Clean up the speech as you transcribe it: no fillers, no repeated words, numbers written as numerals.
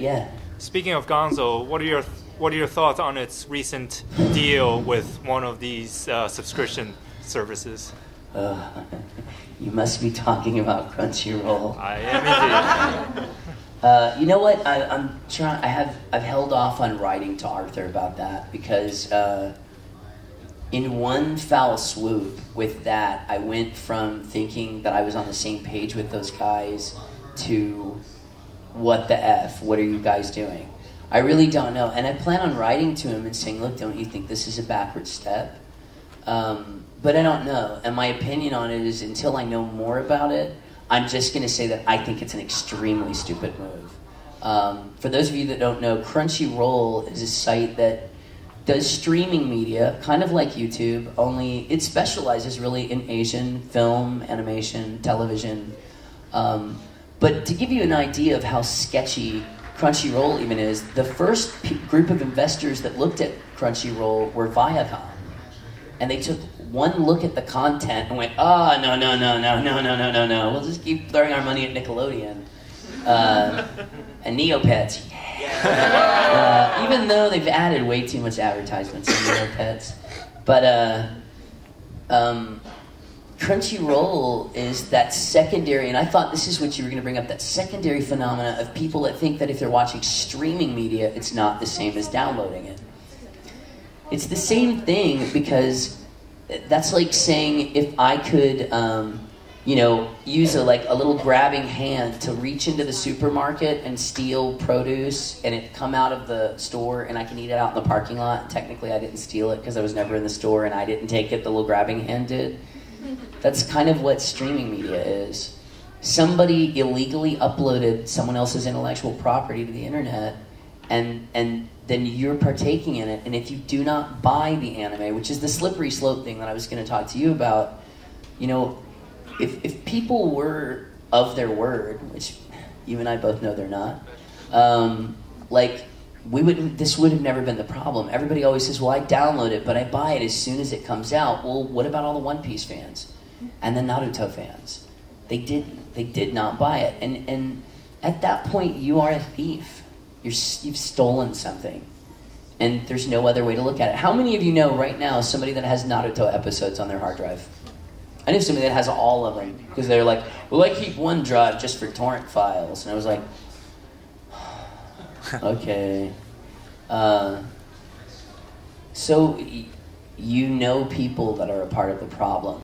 Yeah. Speaking of Gonzo, what are your thoughts on its recent deal with one of these subscription services? You must be talking about Crunchyroll. I am indeed. You know what? I've held off on writing to Arthur about that because in one foul swoop with that, I went from thinking that I was on the same page with those guys to what the F? What are you guys doing? I really don't know. And I plan on writing to him and saying, look, don't you think this is a backward step? But I don't know. And my opinion on it is until I know more about it, I'm just going to say that I think it's an extremely stupid move. For those of you that don't know, Crunchyroll is a site that does streaming media, kind of like YouTube, only it specializes really in Asian film, animation, television. But to give you an idea of how sketchy Crunchyroll even is, the first group of investors that looked at Crunchyroll were Viacom. And they took one look at the content and went, oh, no. We'll just keep throwing our money at Nickelodeon. And Neopets. Yeah. Even though they've added way too much advertisements in Neopets. But Crunchyroll is that secondary, and I thought this is what you were going to bring up, that secondary phenomena of people that think that if they're watching streaming media, it's not the same as downloading it. It's the same thing because that's like saying if I could, use a little grabbing hand to reach into the supermarket and steal produce and it come out of the store and I can eat it out in the parking lot. Technically, I didn't steal it because I was never in the store and I didn't take it. The little grabbing hand did. That's kind of what streaming media is. Somebody illegally uploaded someone else's intellectual property to the internet and then you're partaking in it. And if you do not buy the anime, which is the slippery slope thing that I was going to talk to you about, if people were of their word, which you and I both know they're not, this would have never been the problem. Everybody always says, well, I download it, but I buy it as soon as it comes out. Well, what about all the One Piece fans and the Naruto fans? They did not buy it. And at that point, you are a thief. You've stolen something. And there's no other way to look at it. How many of you know right now somebody that has Naruto episodes on their hard drive? I know somebody that has all of them because they're like, well, I keep one drive just for torrent files. And I was like, okay. So you know people that are a part of the problem.